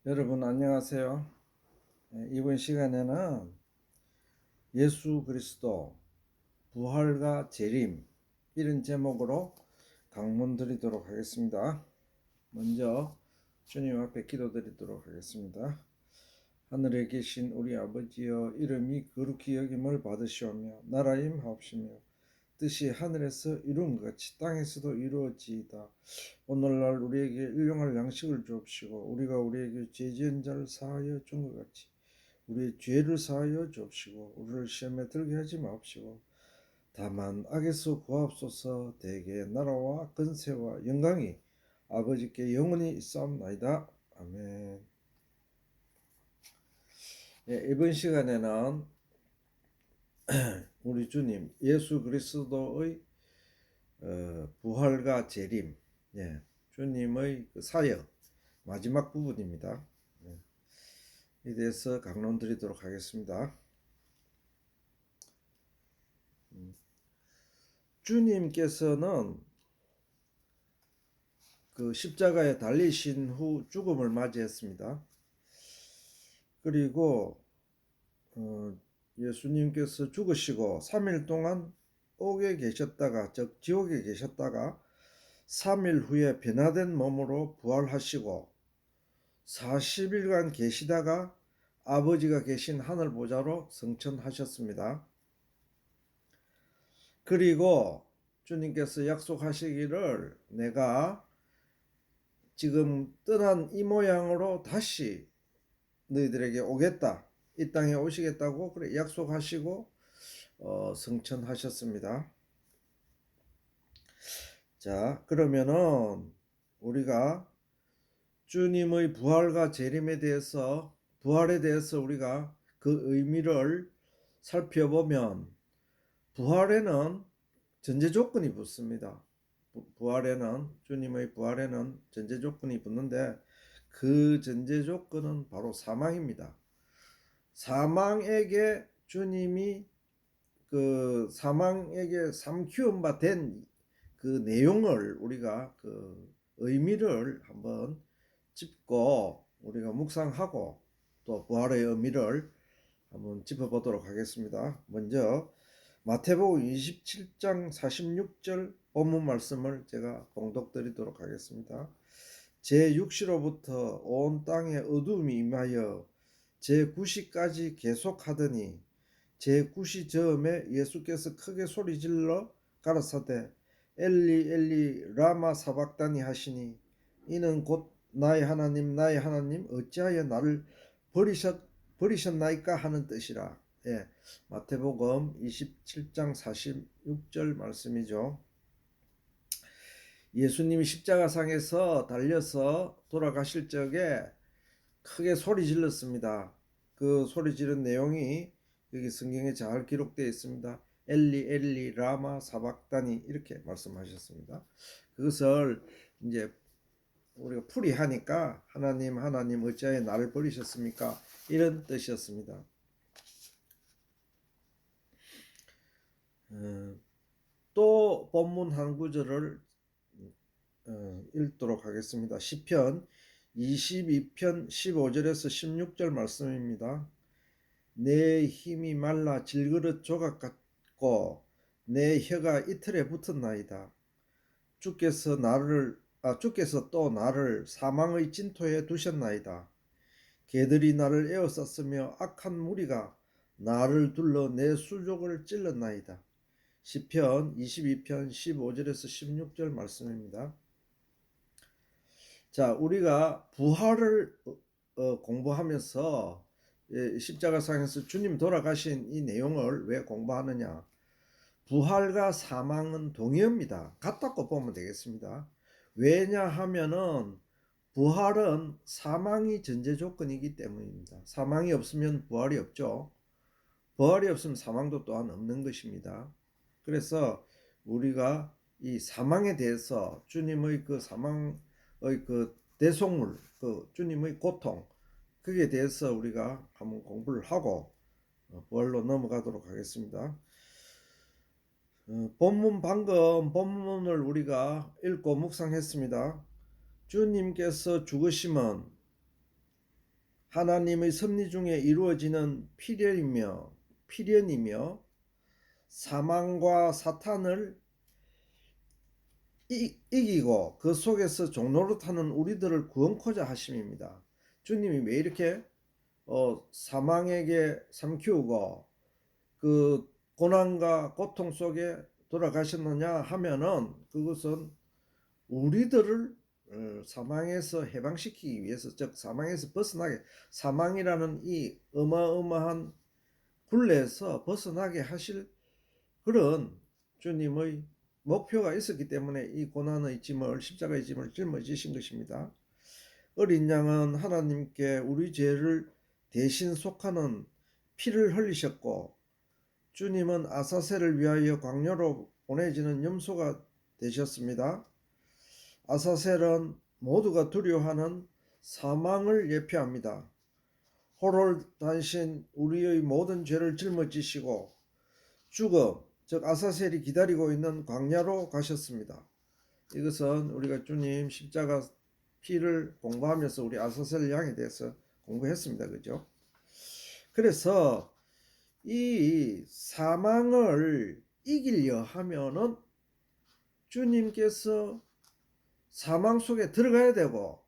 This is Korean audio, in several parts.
여러분 안녕하세요. 이번 시간에는 예수 그리스도 부활과 재림 이런 제목으로 강론 드리도록 하겠습니다. 먼저 주님 앞에 기도드리도록 하겠습니다. 하늘에 계신 우리 아버지여, 이름이 거룩히 여김을 받으시오며 나라 임하옵시며 뜻이 하늘에서 이룬 것 같이 땅에서도 이루어지이다. 오늘날 우리에게 일용할 양식을 주옵시고 우리가 우리에게 죄 지은 자를 사하여 준 것 같이 우리의 죄를 사하여 주옵시고 우리를 시험에 들게 하지 마옵시고 다만 악에서 구하옵소서. 대개 나라와 근세와 영광이 아버지께 영원히 있사옵나이다. 아멘. 이번 시간에는 우리 주님 예수 그리스도의 부활과 재림, 주님의 그 사역 마지막 부분입니다. 에 대해서 강론 드리도록 하겠습니다. 주님께서는 그 십자가에 달리신 후 죽음을 맞이했습니다. 그리고 예수님께서 죽으시고 3일 동안 옥에 계셨다가, 즉 지옥에 계셨다가 3일 후에 변화된 몸으로 부활하시고 40일간 계시다가 아버지가 계신 하늘 보좌로 승천하셨습니다. 그리고 주님께서 약속하시기를 내가 지금 떠난 이 모양으로 다시 너희들에게 오겠다, 이 땅에 오시겠다고 그래 약속하시고 승천하셨습니다. 자, 그러면은 우리가 주님의 부활과 재림에 대해서, 부활에 대해서 우리가 그 의미를 살펴보면 부활에는 전제 조건이 붙습니다. 부활에는, 주님의 부활에는 전제 조건이 붙는데 그 전제 조건은 바로 사망입니다. 사망에게 주님이 그 사망에게 삼키운 바 된 그 내용을 우리가 그 의미를 한번 짚고 우리가 묵상하고 또 부활의 의미를 한번 짚어보도록 하겠습니다. 먼저 마태복음 27장 46절 본문 말씀을 제가 봉독드리도록 하겠습니다. 제6시로부터 온 땅에 어두움이 임하여 제9시까지 계속하더니 제9시 즈음에 예수께서 크게 소리질러 가라사대 엘리 엘리 라마 사박다니 하시니 이는 곧 나의 하나님 나의 하나님 어찌하여 나를 버리셨나이까 하는 뜻이라. 마태복음 27장 46절 말씀이죠. 예수님이 십자가상에서 달려서 돌아가실 적에 크게 소리 질렀습니다. 그 소리 지른 내용이 여기 성경에 잘 기록되어 있습니다. 엘리 엘리 라마 사박다니 이렇게 말씀하셨습니다. 그것을 이제 우리가 풀이하니까 하나님 하나님 어찌하여 나를 버리셨습니까? 이런 뜻이었습니다. 또 본문 한 구절을 읽도록 하겠습니다. 시편 22편 15절에서 16절 말씀입니다. 내 힘이 말라 질그릇 조각 같고 내 혀가 이틀에 붙었나이다. 주께서 또 나를 사망의 진토에 두셨나이다. 개들이 나를 에워쌌으며 악한 무리가 나를 둘러 내 수족을 찔렀나이다. 시편 22편 15절에서 16절 말씀입니다. 자, 우리가 부활을 공부하면서 십자가상에서 주님 돌아가신 이 내용을 왜 공부하느냐? 부활과 사망은 동의어입니다. 같다고 보면 되겠습니다. 왜냐하면은 부활은 사망이 전제 조건이기 때문입니다. 사망이 없으면 부활이 없죠. 부활이 없으면 사망도 또한 없는 것입니다. 그래서 우리가 이 사망에 대해서 주님의 그 사망의 그 대속물, 그 주님의 고통, 그에 대해서 우리가 한번 공부를 하고 부활로 넘어가도록 하겠습니다. 방금 본문을 우리가 읽고 묵상했습니다. 주님께서 죽으심은 하나님의 섭리 중에 이루어지는 필연이며 사망과 사탄을 이기고 그 속에서 종노릇하는 우리들을 구원코자 하심입니다. 주님이 왜 이렇게 사망에게 삼키우고 그 고난과 고통 속에 돌아가셨느냐 하면은 그것은 우리들을 사망에서 해방시키기 위해서, 즉 사망에서 벗어나게, 사망이라는 이 어마어마한 굴레에서 벗어나게 하실 그런 주님의 목표가 있었기 때문에 이 고난의 짐을, 십자가의 짐을 짊어지신 것입니다. 어린 양은 하나님께 우리 죄를 대신 속하는 피를 흘리셨고, 주님은 아사셀을 위하여 광야로 보내지는 염소가 되셨습니다. 아사셀은 모두가 두려워하는 사망을 예표합니다. 호를 단신 우리의 모든 죄를 짊어지시고 죽음, 즉 아사셀이 기다리고 있는 광야로 가셨습니다. 이것은 우리가 주님 십자가 피를 공부하면서 우리 아사셀 양에 대해서 공부했습니다. 그죠? 그래서 이 사망을 이기려 하면은 주님께서 사망 속에 들어가야 되고,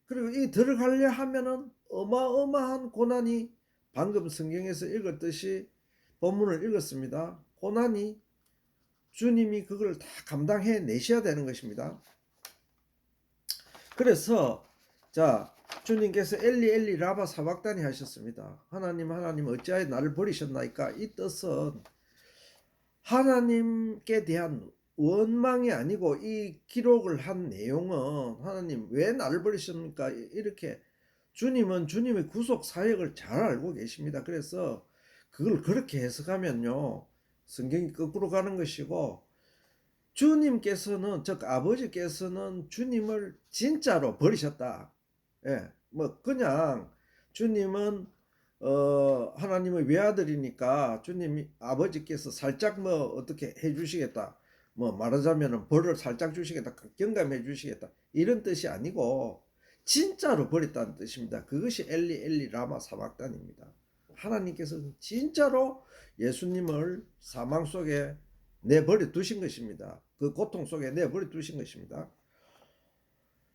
그리고 이 들어가려 하면은 어마어마한 고난이, 방금 성경에서 읽었듯이 본문을 읽었습니다. 고난이 주님이 그걸 다 감당해 내셔야 되는 것입니다. 그래서 자, 주님께서 엘리 엘리 라바 사박다니 하셨습니다. 하나님 어찌하여 나를 버리셨나이까? 이 뜻은 하나님께 대한 원망이 아니고, 이 기록을 한 내용은 하나님 왜 나를 버리십니까? 이렇게 주님은 주님의 구속 사역을 잘 알고 계십니다. 그래서 그걸 그렇게 해석하면요, 성경이 거꾸로 가는 것이고, 주님께서는, 즉 아버지께서는 주님을 진짜로 버리셨다. 예, 뭐 그냥 주님은 하나님의 외아들이니까 주님이, 아버지께서 살짝 뭐 어떻게 해주시겠다, 뭐 말하자면은 벌을 살짝 주시겠다, 경감해 주시겠다, 이런 뜻이 아니고 진짜로 버렸다는 뜻입니다. 그것이 엘리 엘리 라마 사박단입니다. 하나님께서는 진짜로 예수님을 사망 속에 내버려 두신 것입니다. 그 고통 속에 내버려 두신 것입니다.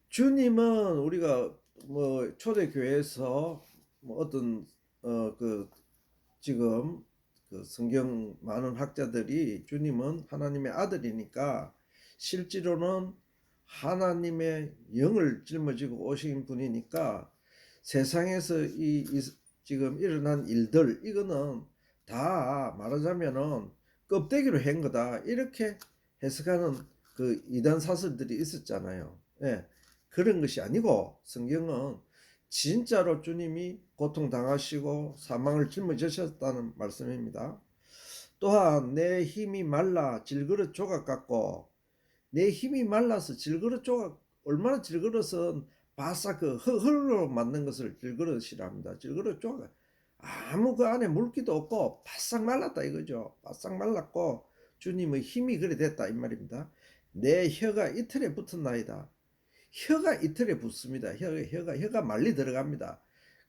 주님은 우리가 뭐 초대교회에서 뭐 어떤 그 지금 그 성경 많은 학자들이 주님은 하나님의 아들이니까 실제로는 하나님의 영을 짊어지고 오신 분이니까 세상에서 이 지금 일어난 일들, 이거는 다 말하자면은 껍데기로 한 거다, 이렇게 해석하는 그 이단 사설들이 있었잖아요. 예, 그런 것이 아니고 성경은 진짜로 주님이 고통당하시고 사망을 짊어지셨다는 말씀입니다. 또한 내 힘이 말라 질그릇 조각 같고, 내 힘이 말라서 질그릇 조각, 얼마나 질그릇은 바싹 그 흙으로 만든 것을 질그릇이랍니다. 질그릇 조각, 아무 그 안에 물기도 없고 바싹 말랐다 이거죠. 바싹 말랐고 주님의 힘이 그래 됐다 이 말입니다. 내 혀가 이틀에 붙었나이다. 혀가 이틀에 붙습니다. 혀가 말리 들어갑니다.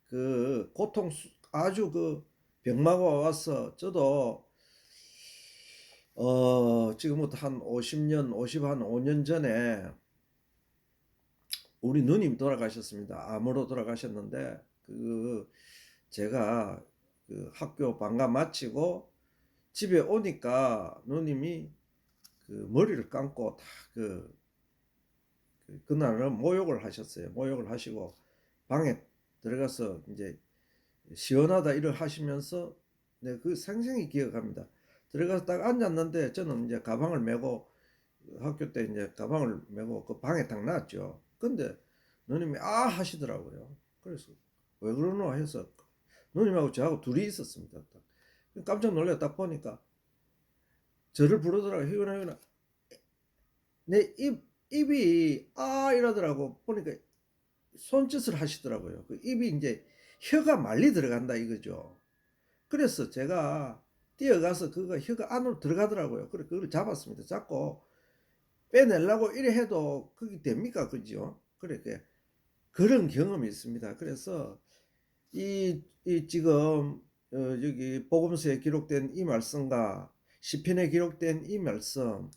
그 고통, 아주 그 병마가 와서, 저도 지금부터 한 50년, 5년 전에 우리 누님 돌아가셨습니다. 암으로 돌아가셨는데, 그 제가 그 학교 방과 마치고 집에 오니까 누님이 그 머리를 감고 다 그날은 모욕을 하셨어요. 모욕을 하시고 방에 들어가서 이제 시원하다 이를 하시면서, 네, 그 생생히 기억합니다. 들어가서 딱 앉았는데 저는 이제 가방을 메고, 학교 때 이제 가방을 메고 그 방에 딱 놨죠. 근데 누님이 아 하시더라고요. 그래서 왜 그러노 해서 누님하고 저하고 둘이 있었습니다. 딱 깜짝 놀래 딱 보니까 저를 부르더라고요. 희원아 내 입이 아 이러더라고. 보니까 손짓을 하시더라고요. 그 입이 이제 혀가 말리 들어간다 이거죠. 그래서 제가 뛰어가서 그거 혀가 안으로 들어가더라고요. 그래 그걸 잡았습니다. 잡고 빼내려고 이래 해도 그게 됩니까? 그죠? 그렇게 그런 경험이 있습니다. 그래서 이 지금 여기 복음서에 기록된 이 말씀과 시편에 기록된 이 말씀,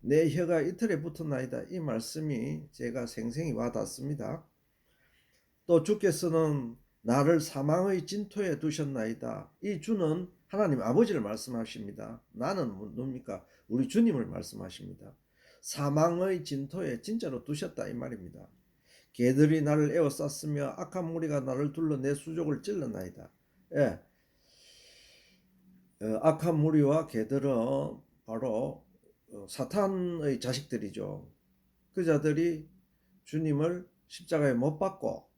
내 혀가 이틀에 붙었나이다, 이 말씀이 제가 생생히 와닿습니다. 또 주께서는 나를 사망의 진토에 두셨나이다. 이 주는 하나님 아버지를 말씀하십니다. 나는 뭡니까? 우리 주님을 말씀하십니다. 사망의 진토에 진짜로 두셨다 이 말입니다. 개들이 나를 에워쌌으며 악한 무리가 나를 둘러 내 수족을 찔렀나이다. 예, 악한 무리와 개들은 바로 사탄의 자식들이죠. 그 자들이 주님을 십자가에 못 박고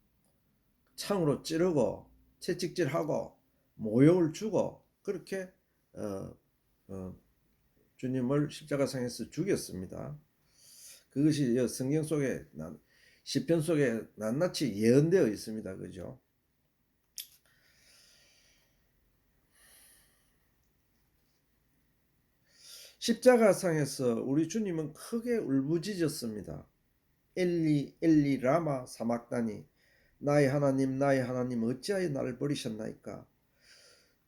창으로 찌르고 채찍질하고 모욕을 주고 그렇게 어, 어, 주님을 십자가상에서 죽였습니다. 그것이 성경 속에 시편 속에 낱낱이 예언되어 있습니다. 그죠? 십자가상에서 우리 주님은 크게 울부짖었습니다. 엘리 엘리 라마 사막다니, 나의 하나님 어찌하여 나를 버리셨나이까.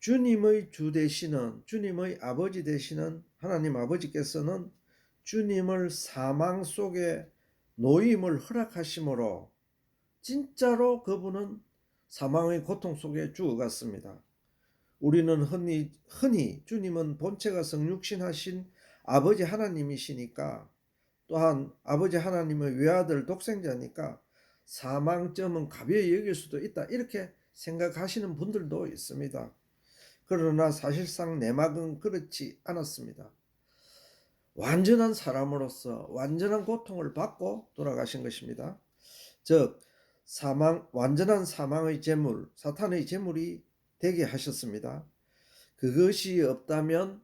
주님의 주 되시는, 주님의 아버지 되시는 하나님 아버지께서는 주님을 사망 속에 노임을 허락하심으로 진짜로 그분은 사망의 고통 속에 죽어갔습니다. 우리는 흔히 주님은 본체가 성육신하신 아버지 하나님이시니까, 또한 아버지 하나님의 외아들 독생자니까 사망점은 가벼이 여길 수도 있다, 이렇게 생각하시는 분들도 있습니다. 그러나 사실상 내막은 그렇지 않았습니다. 완전한 사람으로서 완전한 고통을 받고 돌아가신 것입니다. 즉 완전한 사망의 제물, 사탄의 제물이 되게 하셨습니다. 그것이 없다면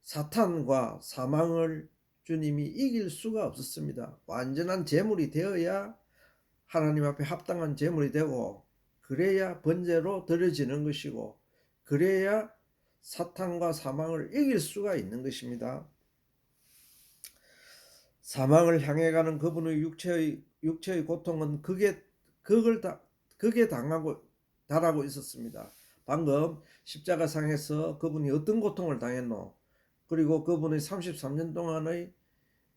사탄과 사망을 주님이 이길 수가 없었습니다. 완전한 제물이 되어야 하나님 앞에 합당한 제물이 되고, 그래야 번제로 드려지는 것이고, 그래야 사탄과 사망을 이길 수가 있는 것입니다. 사망을 향해 가는 그분의 육체의 고통은 극에 달하고 있었습니다. 방금 십자가상에서 그분이 어떤 고통을 당했노? 그리고 그분의 33년 동안의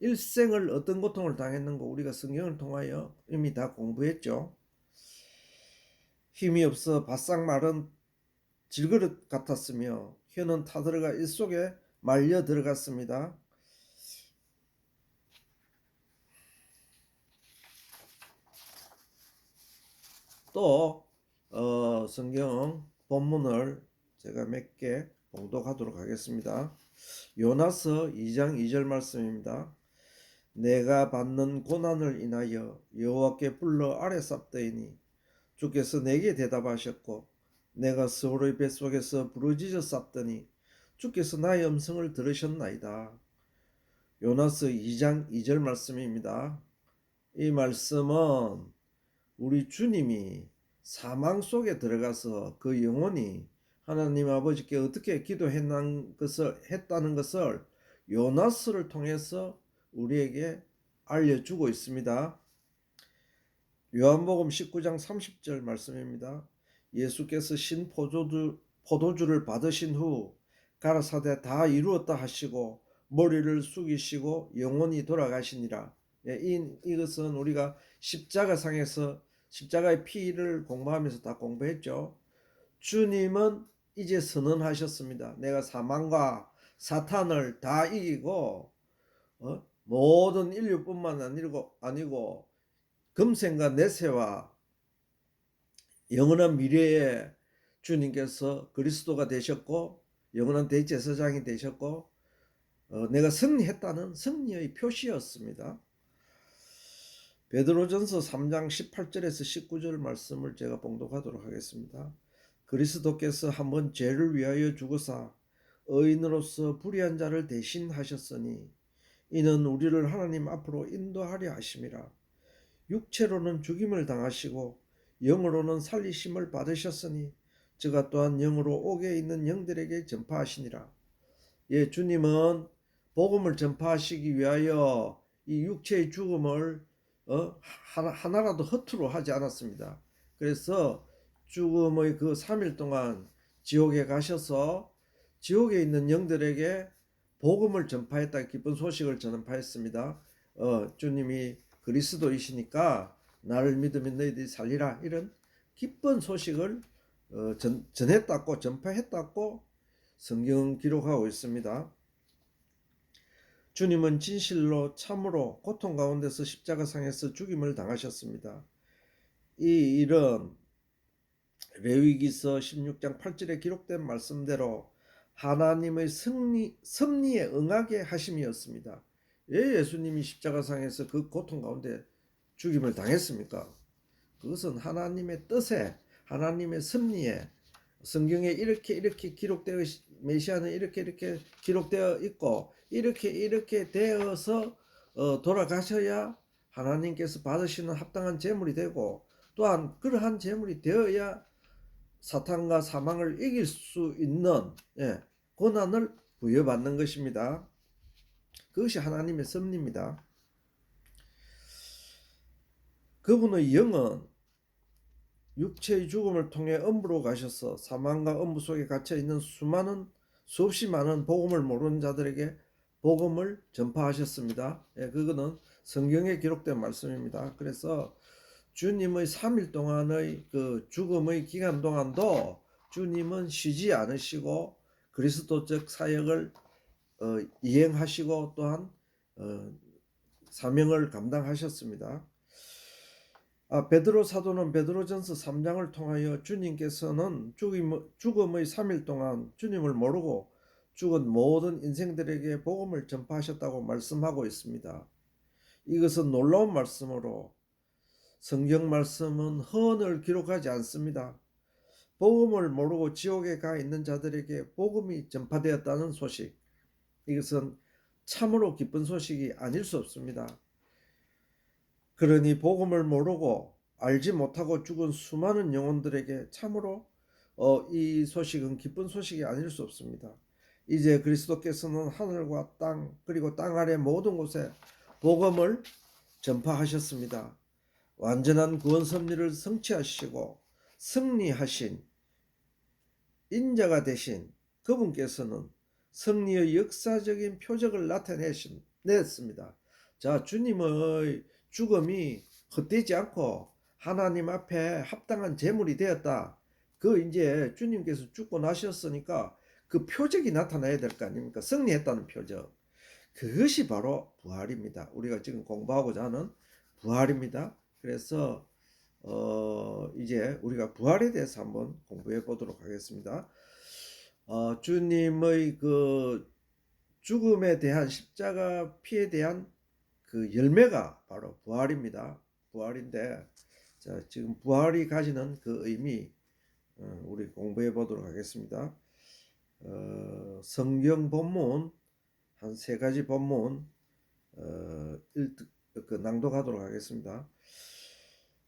일생을 어떤 고통을 당했는가 우리가 성경을 통하여 이미 다 공부했죠. 힘이 없어 바싹 마른 질그릇 같았으며 혀는 타들어가 입속에 말려 들어갔습니다. 또 성경 본문을 제가 몇 개 봉독하도록 하겠습니다. 요나서 2장 2절 말씀입니다. 내가 받는 고난을 인하여 여호와께 불러 아뢰쌉더이니 주께서 내게 대답하셨고, 내가 스올의 뱃속에서 부르짖어 쌉더니 주께서 나의 음성을 들으셨나이다. 요나서 2장 2절 말씀입니다. 이 말씀은 우리 주님이 사망 속에 들어가서 그 영혼이 하나님 아버지께 어떻게 기도했다는 것을 요나스를 통해서 우리에게 알려주고 있습니다. 요한복음 19장 30절 말씀입니다. 예수께서 신 포도주를 받으신 후 가라사대 다 이루었다 하시고 머리를 숙이시고 영원히 돌아가시니라. 이것은 우리가 십자가상에서 십자가의 피를 공부하면서 다 공부했죠. 주님은 이제 선언하셨습니다. 내가 사망과 사탄을 다 이기고 모든 인류뿐만 아니고 금생과 내세와 영원한 미래에 주님께서 그리스도가 되셨고 영원한 대제사장이 되셨고 내가 승리했다는 승리의 표시였습니다. 베드로전서 3장 18절에서 19절 말씀을 제가 봉독하도록 하겠습니다. 그리스도께서 한번 죄를 위하여 죽으사 의인으로서 불의한 자를 대신하셨으니 이는 우리를 하나님 앞으로 인도하려 하심이라. 육체로는 죽임을 당하시고 영으로는 살리심을 받으셨으니 저가 또한 영으로 옥에 있는 영들에게 전파하시니라. 예, 주님은 복음을 전파하시기 위하여 이 육체의 죽음을 하나라도 허투루 하지 않았습니다. 그래서 죽음의 그 3일 동안 지옥에 가셔서 지옥에 있는 영들에게 복음을 전파했다, 기쁜 소식을 전파했습니다. 주님이 그리스도이시니까 나를 믿으면 너희들이 살리라, 이런 기쁜 소식을 전했다고, 전파했다고 성경은 기록하고 있습니다. 주님은 진실로 참으로 고통 가운데서 십자가상에서 죽임을 당하셨습니다. 이 일은 레위기서 16장 8절에 기록된 말씀대로 하나님의 섭리에 응하게 하심이었습니다. 왜 예수님이 십자가상에서 그 고통 가운데 죽임을 당했습니까? 그것은 하나님의 뜻에, 하나님의 섭리에, 성경에 이렇게 기록되어, 메시아는 이렇게 기록되어 있고 이렇게 되어서 돌아가셔야 하나님께서 받으시는 합당한 제물이 되고, 또한 그러한 제물이 되어야 사탄과 사망을 이길 수 있는 권한을 부여받는 것입니다. 그것이 하나님의 섭리입니다. 그분의 영은 육체의 죽음을 통해 음부로 가셔서 사망과 음부 속에 갇혀 있는 수없이 많은 복음을 모르는 자들에게 복음을 전파하셨습니다. 그거는 성경에 기록된 말씀입니다. 그래서 주님의 3일 동안의 그 죽음의 기간 동안도 주님은 쉬지 않으시고 그리스도적 사역을 이행하시고 또한 사명을 감당하셨습니다. 베드로 사도는 베드로전서 3장을 통하여 주님께서는 죽음의 3일 동안 주님을 모르고 죽은 모든 인생들에게 복음을 전파하셨다고 말씀하고 있습니다. 이것은 놀라운 말씀으로 성경 말씀은 허언을 기록하지 않습니다. 복음을 모르고 지옥에 가 있는 자들에게 복음이 전파되었다는 소식, 이것은 참으로 기쁜 소식이 아닐 수 없습니다. 그러니 복음을 모르고 알지 못하고 죽은 수많은 영혼들에게 참으로 이 소식은 기쁜 소식이 아닐 수 없습니다. 이제 그리스도께서는 하늘과 땅 그리고 땅 아래 모든 곳에 복음을 전파하셨습니다. 완전한 구원 섭리를 성취하시고 승리하신 인자가 되신 그분께서는 승리의 역사적인 표적을 나타냈습니다. 자, 주님의 죽음이 헛되지 않고 하나님 앞에 합당한 제물이 되었다. 그 이제 주님께서 죽고 나셨으니까 그 표적이 나타나야 될 거 아닙니까? 승리했다는 표적. 그것이 바로 부활입니다. 우리가 지금 공부하고자 하는 부활입니다. 그래서 이제 우리가 부활에 대해서 한번 공부해 보도록 하겠습니다. 주님의 그 죽음에 대한 십자가 피에 대한 그 열매가 바로 부활입니다. 부활인데, 자, 지금 부활이 가지는 그 의미 우리 공부해 보도록 하겠습니다. 성경 본문 한 3가지 본문 낭독하도록 하겠습니다.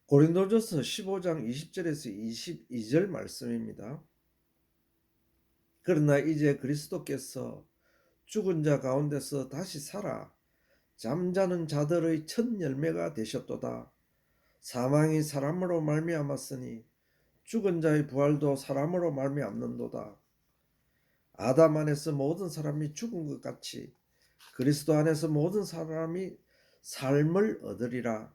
고린도전서 15장 20절에서 22절 말씀입니다. 그러나 이제 그리스도께서 죽은 자 가운데서 다시 살아 잠자는 자들의 첫 열매가 되셨도다. 사망이 사람으로 말미암았으니 죽은 자의 부활도 사람으로 말미암는도다. 아담 안에서 모든 사람이 죽은 것 같이 그리스도 안에서 모든 사람이 삶을 얻으리라.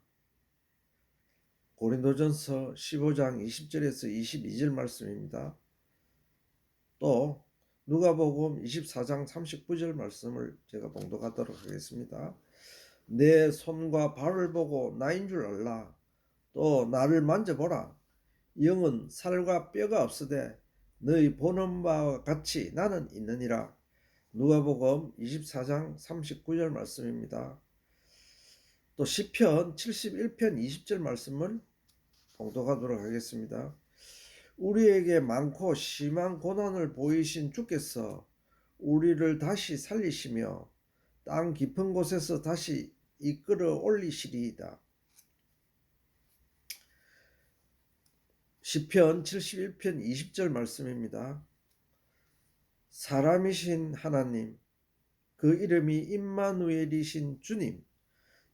고린도전서 15장 20절에서 22절 말씀입니다. 또 누가복음 24장 39절 말씀을 제가 봉독하도록 하겠습니다. 내 손과 발을 보고 나인 줄 알라. 또 나를 만져보라. 영은 살과 뼈가 없으되 너희 보는 바와 같이 나는 있느니라. 누가복음 24장 39절 말씀입니다. 또 시편 71편 20절 말씀을 봉독하도록 하겠습니다. 우리에게 많고 심한 고난을 보이신 주께서 우리를 다시 살리시며 땅 깊은 곳에서 다시 이끌어 올리시리이다. 시편 71편 20절 말씀입니다. 사람이신 하나님, 그 이름이 임마누엘이신 주님,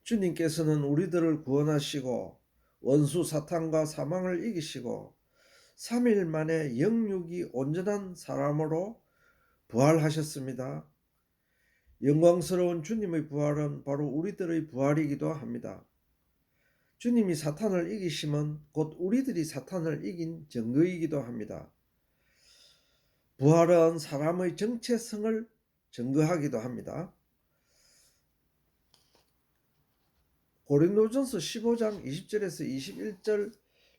주님께서는 우리들을 구원하시고 원수 사탄과 사망을 이기시고 3일 만에 영육이 온전한 사람으로 부활하셨습니다. 영광스러운 주님의 부활은 바로 우리들의 부활이기도 합니다. 주님이 사탄을 이기심은 곧 우리들이 사탄을 이긴 증거이기도 합니다. 부활은 사람의 정체성을 증거하기도 합니다. 고린도전서 15장 20절에서 21절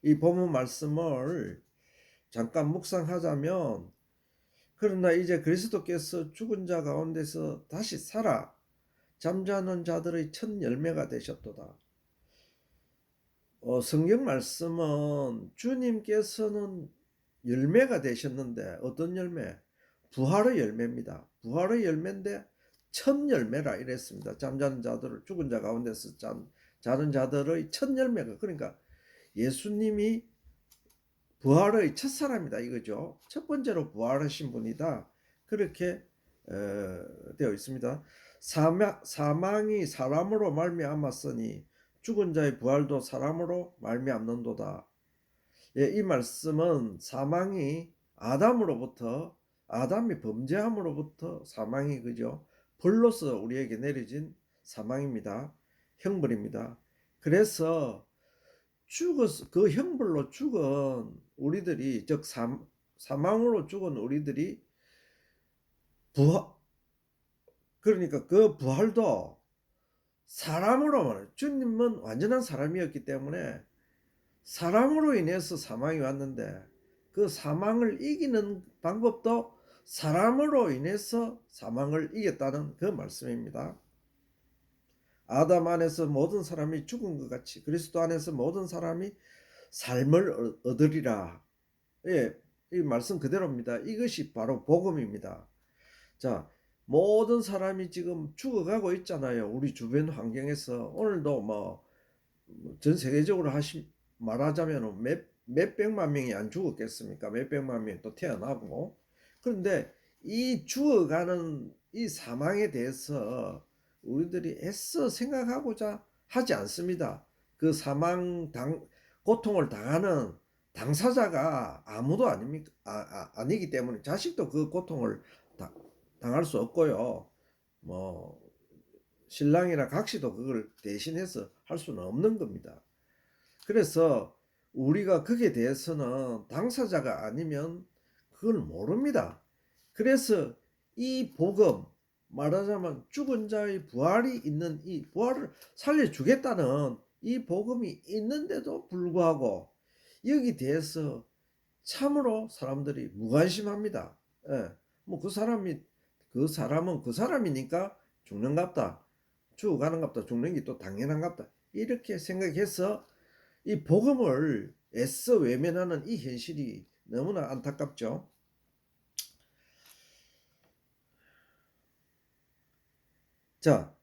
이 본문 말씀을 잠깐 묵상하자면, 그러나 이제 그리스도께서 죽은 자 가운데서 다시 살아 잠자는 자들의 첫 열매가 되셨도다. 성경 말씀은 주님께서는 열매가 되셨는데 어떤 열매? 부활의 열매입니다. 부활의 열매인데 첫 열매라 이랬습니다. 잠자는 자들을, 죽은 자 가운데서 자는 자들의 첫 열매가, 그러니까 예수님이 부활의 첫 사람이다 이거죠. 첫 번째로 부활하신 분이다, 그렇게 되어 있습니다. 사망이 사람으로 말미암았으니 죽은 자의 부활도 사람으로 말미암는도다. 예, 이 말씀은 사망이 아담이 범죄함으로부터 사망이, 그죠, 벌로서 우리에게 내려진 사망입니다. 형벌입니다. 그래서 그 형벌로 죽은 우리들이, 즉 사망으로 죽은 우리들이 그러니까 그 부활도 사람으로, 주님은 완전한 사람이었기 때문에 사람으로 인해서 사망이 왔는데 그 사망을 이기는 방법도 사람으로 인해서 사망을 이겼다는 그 말씀입니다. 아담 안에서 모든 사람이 죽은 것 같이 그리스도 안에서 모든 사람이 삶을 얻으리라. 예, 이 말씀 그대로입니다. 이것이 바로 복음입니다. 자, 모든 사람이 지금 죽어가고 있잖아요. 우리 주변 환경에서. 오늘도 뭐 전 세계적으로 말하자면 몇백만 명이 안 죽었겠습니까? 몇백만 명이 또 태어나고. 그런데 이 죽어가는 이 사망에 대해서 우리들이 애써 생각하고자 하지 않습니다. 그 고통을 당하는 당사자가 아무도 아니기 때문에 자식도 그 고통을 당할 수 없고요. 뭐 신랑이나 각시도 그걸 대신해서 할 수는 없는 겁니다. 그래서 우리가 거기에 대해서는 당사자가 아니면 그걸 모릅니다. 그래서 이 복음, 말하자면 죽은 자의 부활이 있는, 이 부활을 살려주겠다는 이 복음이 있는데도 불구하고 여기 대해서 참으로 사람들이 무관심합니다. 예, 뭐 그 사람은 그 사람이니까 죽는갑다, 죽어가는갑다, 죽는 게 또 당연한갑다, 이렇게 생각해서 이 복음을 애써 외면하는 이 현실이 너무나 안타깝죠. 자,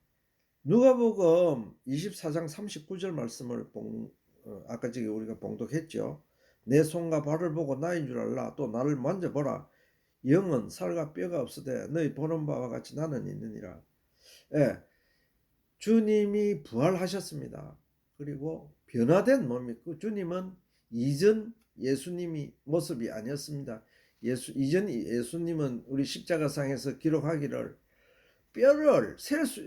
누가복음 24장 39절 말씀을 아까 저기 우리가 봉독했죠. 내 손과 발을 보고 나인 줄 알라. 또 나를 만져보라. 영은 살과 뼈가 없으되 너희 보는 바와 같이 나는 있느니라. 예, 주님이 부활하셨습니다. 그리고 변화된 몸이, 그 주님은 이전 예수님이 모습이 아니었습니다. 이전 예수님은 우리 십자가상에서 기록하기를 뼈를 셀 수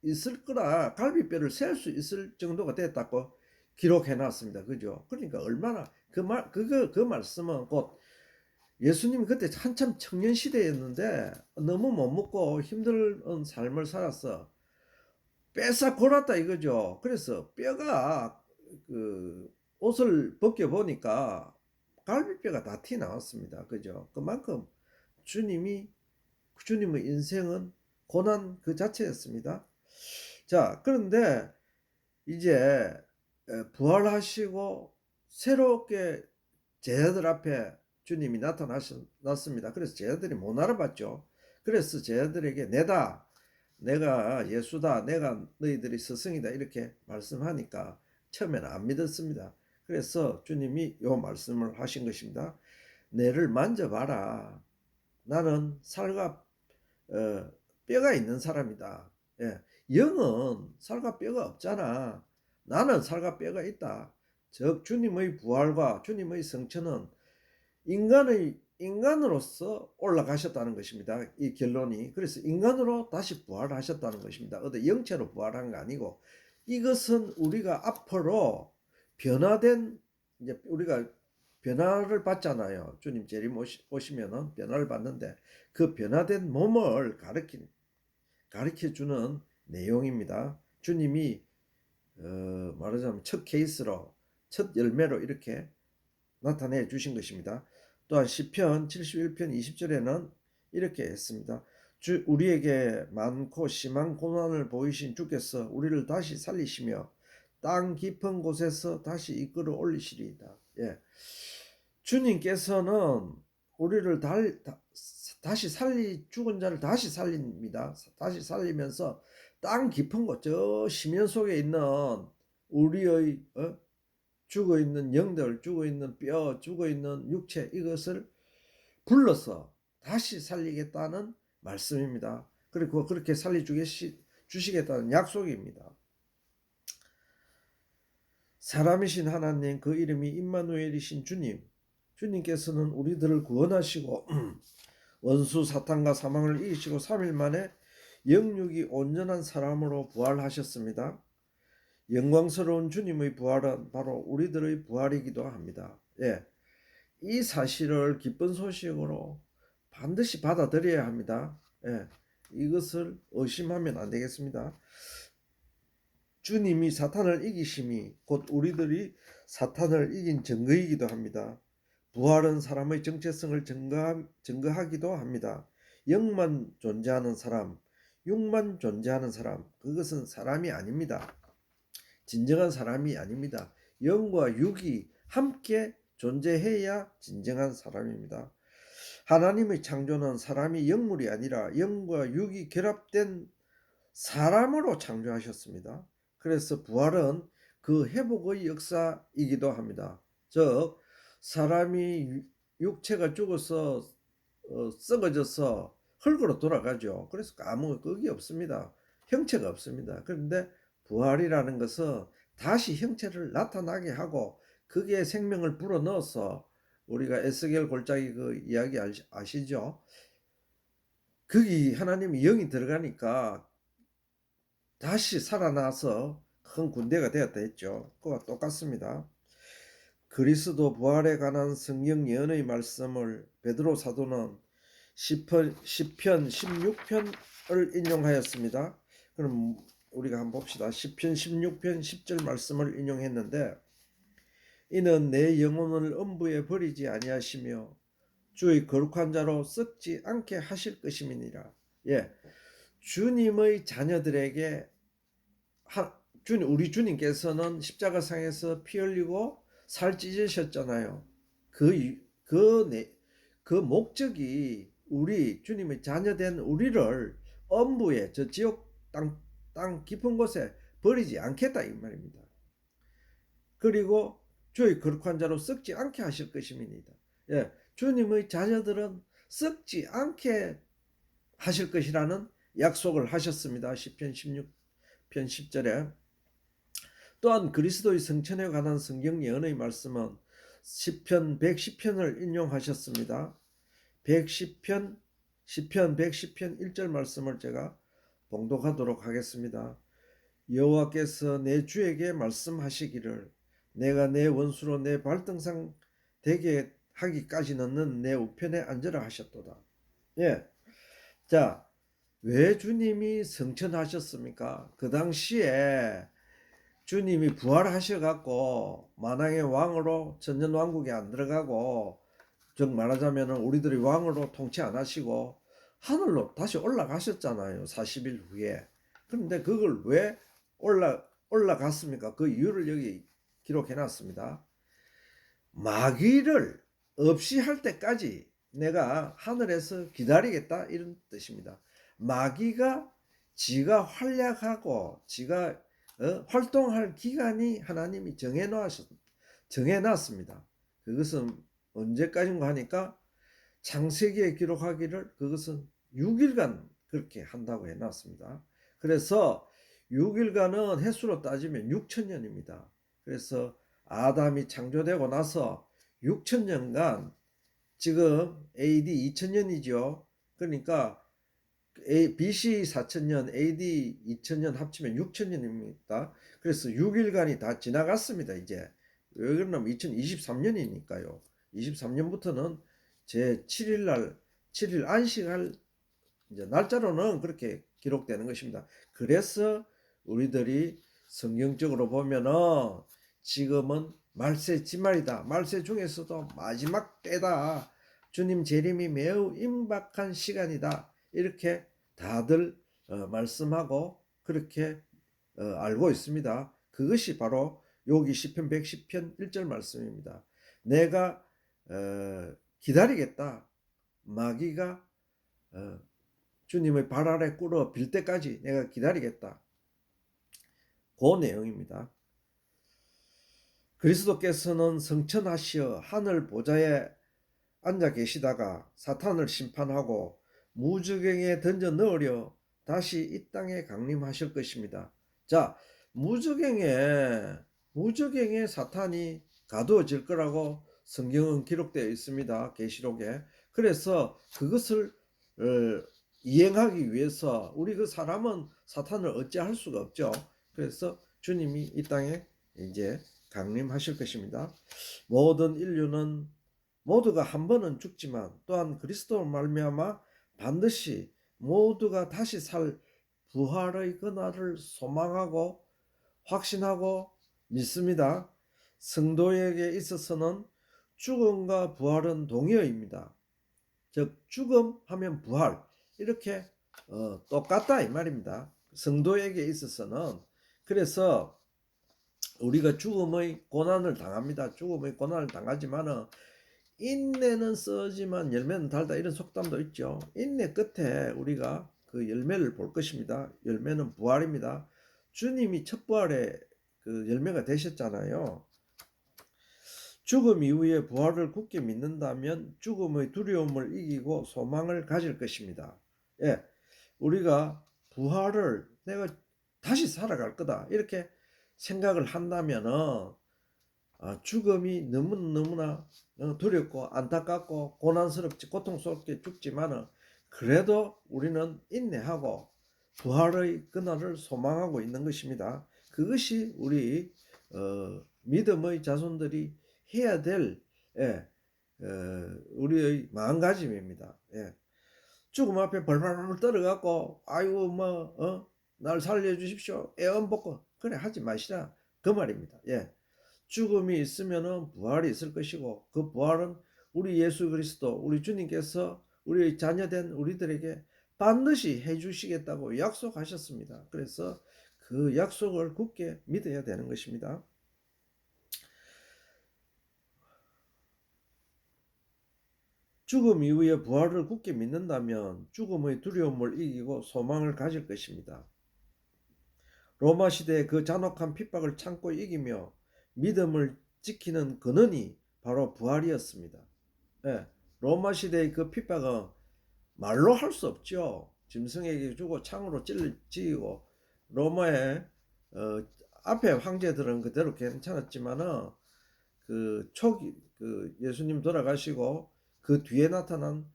있을 거라, 갈비뼈를 셀 수 있을 정도가 됐다고 기록해 놨습니다. 그죠? 그러니까 얼마나 그 말씀은 곧 예수님 그때 한참 청년 시대였는데 너무 못 먹고 힘든 삶을 살았어. 뺏어 골았다 이거죠. 그래서 뼈가, 그 옷을 벗겨 보니까 갈비뼈가 다 튀 나왔습니다. 그죠? 그만큼 주님의 인생은 고난 그 자체였습니다. 자, 그런데 이제 부활하시고 새롭게 제자들 앞에 주님이 나타났습니다. 그래서 제자들이 못 알아봤죠. 그래서 제자들에게 내가 예수다, 내가 너희들이 스승이다, 이렇게 말씀하니까 처음에는 안 믿었습니다. 그래서 주님이 요 말씀을 하신 것입니다. 내를 만져봐라. 나는 살과 뼈가 있는 사람이다. 예, 영은 살과 뼈가 없잖아. 나는 살과 뼈가 있다. 즉 주님의 부활과 주님의 성천은 인간으로서 올라가셨다는 것입니다. 이 결론이. 그래서 인간으로 다시 부활하셨다는 것입니다. 어디 영체로 부활한 거 아니고, 이것은 우리가 앞으로 변화된, 이제 우리가 변화를 받잖아요. 주님 재림 오시면은 변화를 받는데, 그 변화된 몸을 가르쳐 주는 내용입니다. 주님이 말하자면 첫 케이스로, 첫 열매로 이렇게 나타내 주신 것입니다. 또한 시편 71편 20절에는 이렇게 했습니다. 우리에게 많고 심한 고난을 보이신 주께서 우리를 다시 살리시며 땅 깊은 곳에서 다시 이끌어 올리시리이다. 예. 주님께서는 우리를 다시 죽은 자를 다시 살립니다. 다시 살리면서 땅 깊은 곳, 저 심연 속에 있는 우리의 죽어있는 영들, 죽어있는 뼈, 죽어있는 육체, 이것을 불러서 다시 살리겠다는 말씀입니다. 그리고 그렇게 살려주시겠다는 약속입니다. 사람이신 하나님, 그 이름이 임마누엘이신 주님께서는 우리들을 구원하시고 원수 사탄과 사망을 이기시고 3일 만에 영육이 온전한 사람으로 부활하셨습니다. 영광스러운 주님의 부활은 바로 우리들의 부활이기도 합니다. 예, 이 사실을 기쁜 소식으로 반드시 받아들여야 합니다. 예, 이것을 의심하면 안 되겠습니다. 주님이 사탄을 이기심이 곧 우리들이 사탄을 이긴 증거이기도 합니다. 부활은 사람의 정체성을 증거하기도 합니다. 영만 존재하는 사람, 육만 존재하는 사람, 그것은 사람이 아닙니다. 진정한 사람이 아닙니다. 영과 육이 함께 존재해야 진정한 사람입니다. 하나님의 창조는 사람이 영물이 아니라 영과 육이 결합된 사람으로 창조하셨습니다. 그래서 부활은 그 회복의 역사이기도 합니다. 즉 사람이 육체가 죽어서 썩어져서 흙으로 돌아가죠. 그래서 아무 그게 없습니다. 형체가 없습니다. 그런데 부활이라는 것은 다시 형체를 나타나게 하고 그게 생명을 불어넣어서, 우리가 에스겔 골짜기 그 이야기 아시죠? 거기 하나님이 영이 들어가니까 다시 살아나서 큰 군대가 되었다 했죠. 그와 똑같습니다. 그리스도 부활에 관한 성경 예언의 말씀을 베드로 사도는 시편 16편을 인용하였습니다. 그럼 우리가 한번 봅시다. 시편 16편 10절 말씀을 인용했는데, 이는 내 영혼을 음부에 버리지 아니하시며 주의 거룩한 자로 썩지 않게 하실 것임이니라. 예, 주님의 자녀들에게 우리 주님께서는 십자가상에서 피 흘리고 살 찢으셨잖아요. 그 목적이 우리 주님의 자녀된 우리를 음부에, 저 지옥 땅 깊은 곳에 버리지 않겠다 이 말입니다. 그리고 주의 거룩한 자로 썩지 않게 하실 것입니다. 예, 주님의 자녀들은 썩지 않게 하실 것이라는 약속을 하셨습니다. 시편 16편 10절에. 또한 그리스도의 성천에 관한 성경 예언의 말씀은 시편 110편을 인용하셨습니다. 시편 110편 1절 말씀을 제가 봉독하도록 하겠습니다. 여호와께서 내 주에게 말씀하시기를 내가 내 원수로 내 발등상 되게 하기까지는 내 우편에 앉으라 하셨도다. 예. 자, 왜 주님이 성천하셨습니까? 그 당시에 주님이 부활하셔갖고 만왕의 왕으로 천년왕국에 안 들어가고, 즉 말하자면 우리들이 왕으로 통치 안 하시고 하늘로 다시 올라가셨잖아요. 40일 후에. 그런데 그걸 왜 올라갔습니까? 그 이유를 여기 기록해 놨습니다. 마귀를 없이 할 때까지 내가 하늘에서 기다리겠다, 이런 뜻입니다. 마귀가 지가 활약하고 지가 활동할 기간이 하나님이 정해놨습니다. 그것은 언제까지인가 하니까 창세기에 기록하기를 그것은 6일간 그렇게 한다고 해놨습니다. 그래서 6일간은 횟수로 따지면 6천년입니다. 그래서 아담이 창조되고 나서 6천년간 지금 AD 2000년이죠. 그러니까 BC 4000년, AD 2000년 합치면 6000년입니다. 그래서 6일간이 다 지나갔습니다. 이제 왜 그러냐면 2023년이니까요. 23년부터는 제 7일 날 7일 안식할 이제 날짜로는 그렇게 기록되는 것입니다. 그래서 우리들이 성경적으로 보면은 지금은 말세 지말이다. 말세 중에서도 마지막 때다. 주님 재림이 매우 임박한 시간이다. 이렇게 다들 말씀하고 그렇게 알고 있습니다. 그것이 바로 여기 시편 110편 1절 말씀입니다. 내가 기다리겠다. 마귀가 주님의 발 아래 꿇어 빌 때까지 내가 기다리겠다. 그 내용입니다. 그리스도께서는 성천하시어 하늘 보좌에 앉아 계시다가 사탄을 심판하고 무저갱에 던져 넣으려 다시 이 땅에 강림하실 것입니다. 자, 무저갱에 사탄이 가두어질 거라고 성경은 기록되어 있습니다. 계시록에. 그래서 그것을 이행하기 위해서 우리 그 사람은 사탄을 어찌할 수가 없죠. 그래서 주님이 이 땅에 이제 강림하실 것입니다. 모든 인류는 모두가 한 번은 죽지만 또한 그리스도로 말미암아 반드시 모두가 다시 살 부활의 그날을 소망하고 확신하고 믿습니다. 성도에게 있어서는 죽음과 부활은 동의어입니다. 즉 죽음 하면 부활 이렇게 똑같다 이 말입니다. 성도에게 있어서는. 그래서 우리가 죽음의 고난을 당합니다. 죽음의 고난을 당하지만은 인내는 쓰지만 열매는 달다 이런 속담도 있죠. 인내 끝에 우리가 그 열매를 볼 것입니다. 열매는 부활입니다. 주님이 첫 부활의 그 열매가 되셨잖아요. 죽음 이후에 부활을 굳게 믿는다면 죽음의 두려움을 이기고 소망을 가질 것입니다. 예, 우리가 부활을 내가 다시 살아갈 거다 이렇게 생각을 한다면은 죽음이 너무나 두렵고 안타깝고 고난스럽지 고통스럽게 죽지만은 그래도 우리는 인내하고 부활의 그날을 소망하고 있는 것입니다. 그것이 우리 믿음의 자손들이 해야 될 우리의 마음가짐입니다. 예. 죽음 앞에 벌벌 떨어갖고 아이고 날 살려주십시오 애원 벗고 그래 하지 마시라 그 말입니다. 예. 죽음이 있으면은 부활이 있을 것이고 그 부활은 우리 예수 그리스도 우리 주님께서 우리의 자녀된 우리들에게 반드시 해주시겠다고 약속하셨습니다. 그래서 그 약속을 굳게 믿어야 되는 것입니다. 죽음 이후에 부활을 굳게 믿는다면 죽음의 두려움을 이기고 소망을 가질 것입니다. 로마 시대의 그 잔혹한 핍박을 참고 이기며 믿음을 지키는 근원이 바로 부활이었습니다. 예, 로마 시대의 그 핍박은 말로 할 수 없죠. 짐승에게 주고 창으로 찔리고 로마의 앞에 황제들은 그대로 괜찮았지만은 그 초기 그 예수님 돌아가시고 그 뒤에 나타난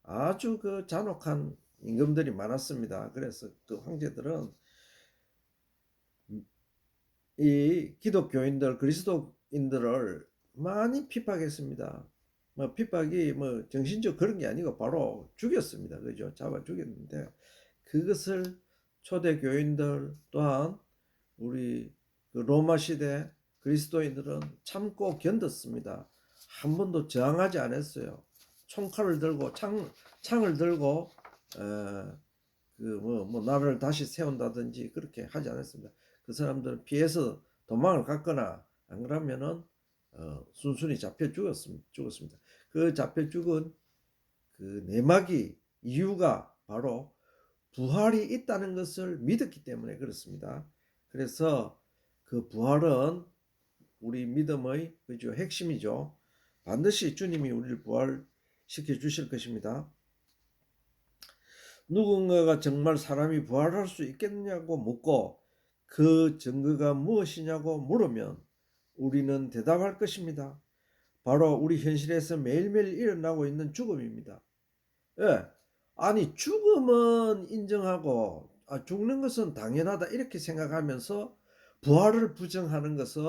아주 그 잔혹한 임금들이 많았습니다. 그래서 그 황제들은 이 기독교인들 그리스도인들을 많이 핍박했습니다. 핍박이 정신적 그런 게 아니고 바로 죽였습니다. 그죠? 잡아 죽였는데 그것을 초대 교인들 또한 우리 그 로마 시대 그리스도인들은 참고 견뎠습니다. 한 번도 저항하지 않았어요. 총칼을 들고 창을 들고 나를 다시 세운다든지 그렇게 하지 않았습니다. 그 사람들은 피해서 도망을 갔거나 안 그러면은 순순히 잡혀 죽었습니다. 그 잡혀 죽은 그 내막이 이유가 바로 부활이 있다는 것을 믿었기 때문에 그렇습니다. 그래서 그 부활은 우리 믿음의 그죠 핵심이죠. 반드시 주님이 우리를 부활시켜 주실 것입니다. 누군가가 정말 사람이 부활할 수 있겠느냐고 묻고 그 증거가 무엇이냐고 물으면 우리는 대답할 것입니다. 바로 우리 현실에서 매일매일 일어나고 있는 죽음입니다. 예. 아니 죽음은 인정하고 죽는 것은 당연하다 이렇게 생각하면서 부활을 부정하는 것은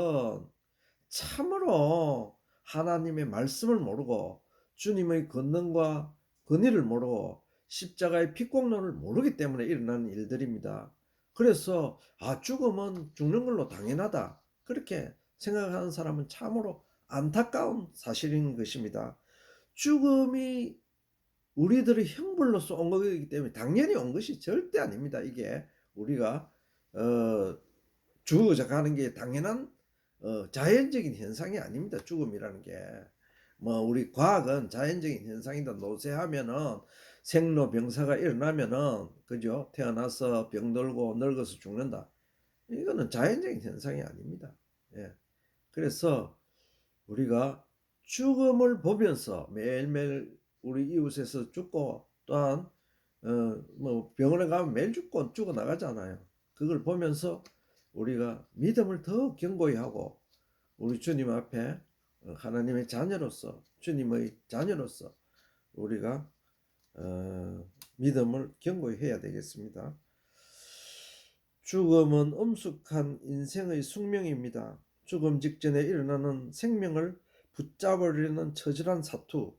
참으로 하나님의 말씀을 모르고 주님의 권능과 권위를 모르고 십자가의 피공론을 모르기 때문에 일어나는 일들입니다. 그래서 죽음은 죽는 걸로 당연하다 그렇게 생각하는 사람은 참으로 안타까운 사실인 것입니다. 죽음이 우리들의 형벌로서 온 거기 때문에 당연히 온 것이 절대 아닙니다. 이게 우리가 죽어져 가는 게 당연한 자연적인 현상이 아닙니다. 죽음이라는 게. 뭐 우리 과학은 자연적인 현상이다. 노쇠하면은 생로병사가 일어나면은 그죠? 태어나서 병들고 늙어서 죽는다. 이거는 자연적인 현상이 아닙니다. 예. 그래서 우리가 죽음을 보면서 매일매일 우리 이웃에서 죽고 또한 뭐 병원에 가면 매일 죽어 나가잖아요. 그걸 보면서 우리가 믿음을 더 견고히 하고 우리 주님 앞에 하나님의 자녀로서 주님의 자녀로서 우리가 믿음을 견고히 해야 되겠습니다. 죽음은 엄숙한 인생의 숙명입니다. 죽음 직전에 일어나는 생명을 붙잡으려는 처절한 사투.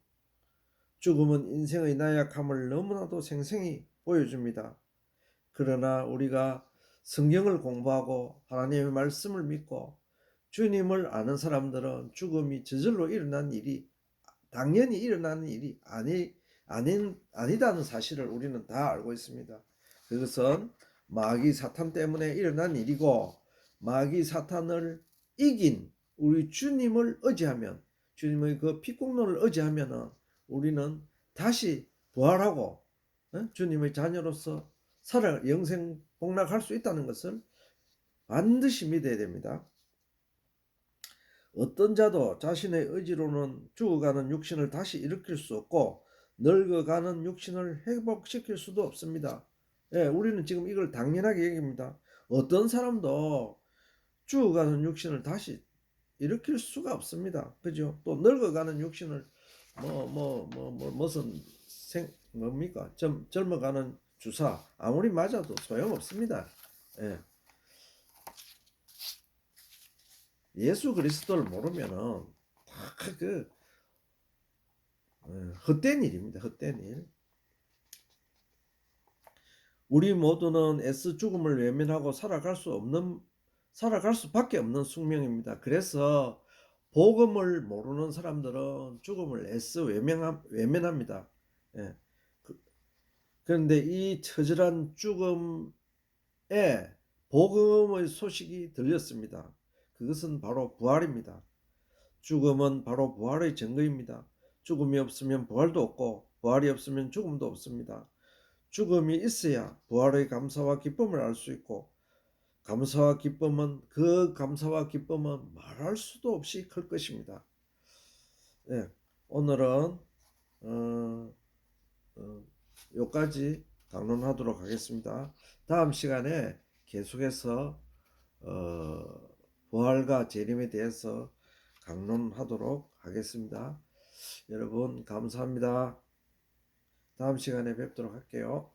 죽음은 인생의 나약함을 너무나도 생생히 보여줍니다. 그러나 우리가 성경을 공부하고 하나님의 말씀을 믿고 주님을 아는 사람들은 죽음이 저절로 일어난 일이 당연히 일어나는 일이 아니다는 사실을 우리는 다 알고 있습니다. 그것은 마귀 사탄 때문에 일어난 일이고 마귀 사탄을 이긴 우리 주님을 의지하면 주님의 그 피공로를 의지하면 우리는 다시 부활하고 주님의 자녀로서 영생 복락할 수 있다는 것을 반드시 믿어야 됩니다. 어떤 자도 자신의 의지로는 죽어가는 육신을 다시 일으킬 수 없고 늙어가는 육신을 회복시킬 수도 없습니다. 예, 우리는 지금 이걸 당연하게 얘기합니다. 어떤 사람도 죽어가는 육신을 다시 일으킬 수가 없습니다. 그죠? 또 늙어가는 육신을 무슨 뭡니까? 젊어가는 주사 아무리 맞아도 소용없습니다. 예. 예수 그리스도를 모르면은 다그 헛된 일입니다. 헛된 일. 우리 모두는 애써 죽음을 외면하고 살아갈 수밖에 없는 숙명입니다. 그래서 복음을 모르는 사람들은 죽음을 애써 외면합니다. 예. 그런데 이 처절한 죽음에 복음의 소식이 들렸습니다. 그것은 바로 부활입니다. 죽음은 바로 부활의 증거입니다. 죽음이 없으면 부활도 없고 부활이 없으면 죽음도 없습니다. 죽음이 있어야 부활의 감사와 기쁨을 알 수 있고 감사와 기쁨은 말할 수도 없이 클 것입니다. 네, 오늘은 여기까지 강론하도록 하겠습니다. 다음 시간에 계속해서 부활과 재림에 대해서 강론하도록 하겠습니다. 여러분 감사합니다. 다음 시간에 뵙도록 할게요.